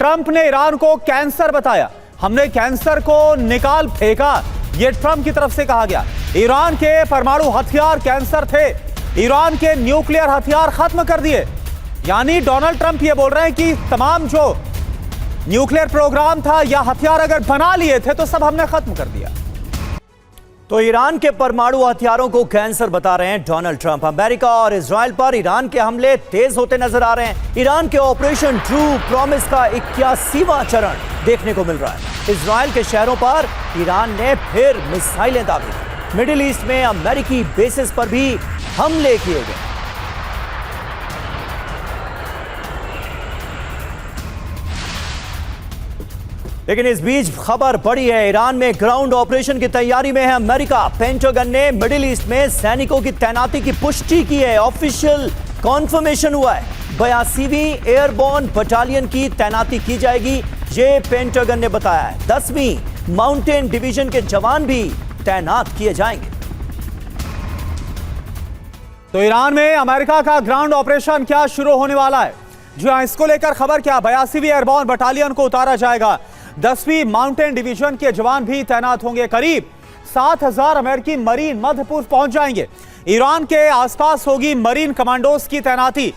Trump ने Iran को cancer बताया। हमने कैंसर को निकाल फेंका, यह ट्रंप की तरफ से कहा गया। ईरान के परमाणु हथियार कैंसर थे, ईरान के न्यूक्लियर हथियार खत्म कर दिए। यानी डोनाल्ड ट्रंप ये बोल रहे हैं कि तमाम जो न्यूक्लियर प्रोग्राम था या हथियार अगर बना लिए थे तो सब हमने खत्म कर दिया। तो ईरान के परमाणु हथियारों को कैंसर बता रहे हैं डोनाल्ड ट्रंप। अमेरिका और इजराइल पर ईरान के हमले तेज होते नजर आ रहे हैं। ईरान के ऑपरेशन ट्रू प्रॉमिस का 81वां चरण देखने को मिल रहा है। इजराइल के शहरों पर ईरान ने फिर मिसाइलें दागी। मिडिल ईस्ट में अमेरिकी बेसिस पर भी हमले किए गए। लेकिन इस बीच खबर बड़ी है, ईरान में ग्राउंड ऑपरेशन की तैयारी में है अमेरिका। पेंटागन ने मिडिल ईस्ट में सैनिकों की तैनाती की पुष्टि की है, ऑफिशियल कॉन्फर्मेशन हुआ है। 82वीं एयरबोर्न बटालियन की तैनाती की जाएगी, ये पेंटागन ने बताया है। 10वीं माउंटेन डिवीजन के जवान भी तैनात किए जाएंगे। तो ईरान में अमेरिका का ग्राउंड ऑपरेशन क्या शुरू होने वाला है? जी हाँ, इसको लेकर खबर क्या, 82वीं एयरबोर्न बटालियन को उतारा जाएगा, 10वीं माउंटेन डिवीजन के जवान भी तैनात होंगे। करीब 7000 अमेरिकी मरीन मध्य पूर्व पहुंच जाएंगे। ईरान के आसपास होगी मरीन कमांडोज की तैनाती।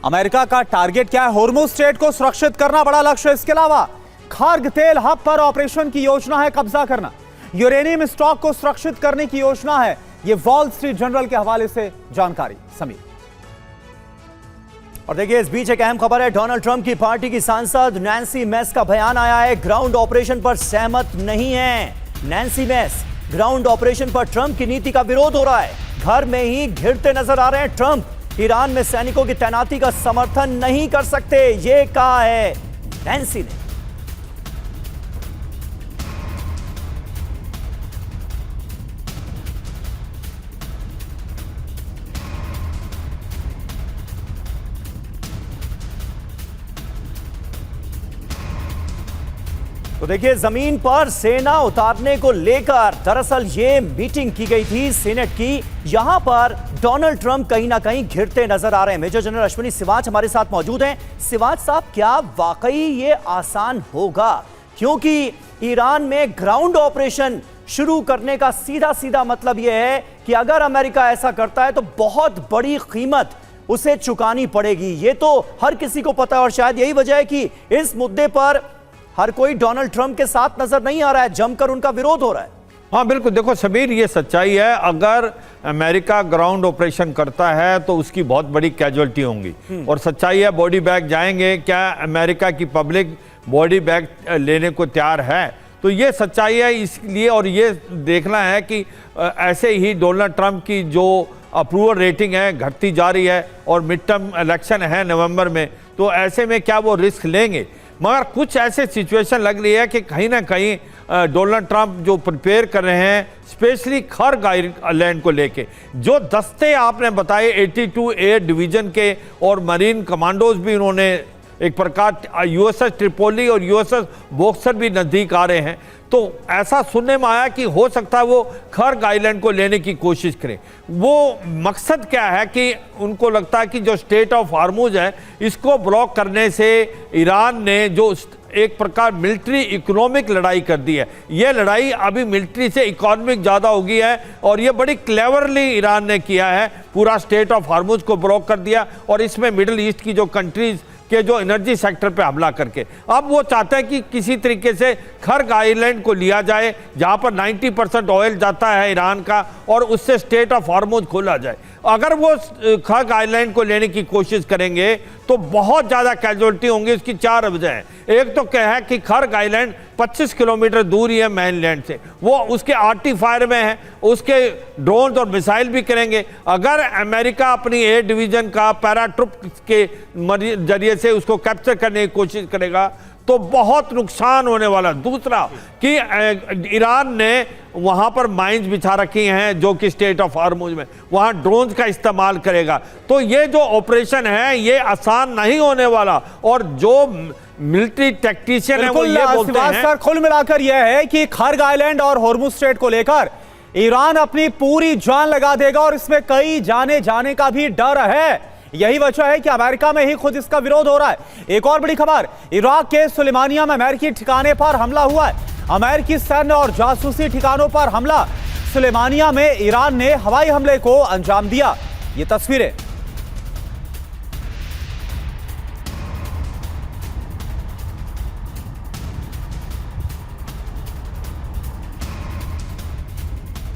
अमेरिका का टारगेट क्या है? होर्मुज स्ट्रेट को सुरक्षित करना बड़ा लक्ष्य। इसके अलावा खार्ग तेल हब पर ऑपरेशन की योजना है कब्जा करना। यूरेनियम स्टॉक को सुरक्षित करने की योजना है। यह वॉल स्ट्रीट जर्नल के हवाले से जानकारी। समीर और देखिए, इस बीच एक अहम खबर है। डोनाल्ड ट्रंप की पार्टी की सांसद नैन्सी मेस का बयान आया है, ग्राउंड ऑपरेशन पर सहमत नहीं है। नैन्सी मेस, ग्राउंड ऑपरेशन पर ट्रंप की नीति का विरोध हो रहा है। घर में ही घिरते नजर आ रहे हैं ट्रंप। ईरान में सैनिकों की तैनाती का समर्थन नहीं कर सकते, ये कहा है नैन्सी ने। तो देखिए, जमीन पर सेना उतारने को लेकर दरअसल ये मीटिंग की गई थी सीनेट की। यहां पर डोनाल्ड ट्रंप कहीं ना कहीं घिरते नजर आ रहे हैं। मेजर जनरल अश्विनी सिवाच हमारे साथ मौजूद हैं। सिवाच साहब, क्या वाकई ये आसान होगा? क्योंकि ईरान में ग्राउंड ऑपरेशन शुरू करने का सीधा सीधा मतलब यह है कि अगर अमेरिका ऐसा करता है तो बहुत बड़ी कीमत उसे चुकानी पड़ेगी। ये तो हर किसी को पता है और शायद यही वजह है कि इस मुद्दे पर हर कोई डोनाल्ड ट्रंप के साथ नजर नहीं आ रहा है, जमकर उनका विरोध हो रहा है। हाँ बिल्कुल, देखो सबीर, ये सच्चाई है। अगर अमेरिका ग्राउंड ऑपरेशन करता है तो उसकी बहुत बड़ी कैजुअलिटी होंगी। और सच्चाई है, बॉडी बैग जाएंगे। क्या अमेरिका की पब्लिक बॉडी बैग लेने को तैयार है? तो ये सच्चाई है। इसलिए और ये देखना है कि ऐसे ही डोनाल्ड ट्रंप की जो अप्रूवल रेटिंग है घटती जा रही है और मिड टर्म इलेक्शन है नवंबर में, तो ऐसे में क्या वो रिस्क लेंगे? मगर कुछ ऐसे सिचुएशन लग रही है कि कहीं ना कहीं डोनाल्ड ट्रंप जो प्रिपेयर कर रहे हैं, स्पेशली खार्ग आइलैंड को लेके, जो दस्ते आपने बताए 82 एयर डिवीजन के और मरीन कमांडोज भी उन्होंने एक प्रकार यूएसएस ट्रिपोली और यूएसएस बॉक्सर भी नज़दीक आ रहे हैं। तो ऐसा सुनने में आया कि हो सकता है वो खार्ग आइलैंड को लेने की कोशिश करें। वो मकसद क्या है कि उनको लगता है कि जो स्टेट ऑफ हार्मुज है इसको ब्लॉक करने से ईरान ने जो एक प्रकार मिलिट्री इकोनॉमिक लड़ाई कर दी है, ये लड़ाई अभी मिलिट्री से इकोनॉमिक ज़्यादा हो गई है और ये बड़ी क्लेवरली ईरान ने किया है। पूरा स्टेट ऑफ हार्मुज को ब्लॉक कर दिया और इसमें मिडिल ईस्ट की जो कंट्रीज के जो एनर्जी सेक्टर पे हमला करके अब वो चाहते हैं कि किसी तरीके से खार्ग आइलैंड को लिया जाए, जहां पर 90% ऑयल जाता है ईरान का, और उससे स्टेट ऑफ हार्मुज खोला जाए। अगर वो खार्ग आइलैंड को लेने की कोशिश करेंगे तो बहुत ज़्यादा कैजुअलिटी होंगी। इसकी 4 वजह हैं। एक तो क्या है कि खार्ग आइलैंड 25 किलोमीटर दूर ही है मेनलैंड से, वो उसके आर्टी फायर में है, उसके ड्रोन और मिसाइल भी करेंगे। अगर अमेरिका अपनी एयर डिवीजन का पैराट्रूप के जरिए से उसको कैप्चर करने की कोशिश करेगा तो बहुत नुकसान होने वाला। दूसरा कि ईरान ने वहां पर माइंस बिछा रखी हैं जो कि स्टेट ऑफ हार्मुज में, वहां ड्रोन्स का इस्तेमाल करेगा। तो ये जो ऑपरेशन है ये आसान नहीं होने वाला। और जो मिलिट्री टेक्नीशियन है वो ये बोलते हैं, सर, कुल मिलाकर यह है कि खार्ग आइलैंड और होर्मुज स्ट्रेट को लेकर ईरान अपनी पूरी जान लगा देगा और इसमें कई जाने का भी डर है। यही वजह है कि अमेरिका में ही खुद इसका विरोध हो रहा है। एक और बड़ी खबर, इराक के सुलेमानिया में अमेरिकी ठिकाने पर हमला हुआ है। अमेरिकी सैन्य और जासूसी ठिकानों पर हमला। सुलेमानिया में ईरान ने हवाई हमले को अंजाम दिया। ये तस्वीरें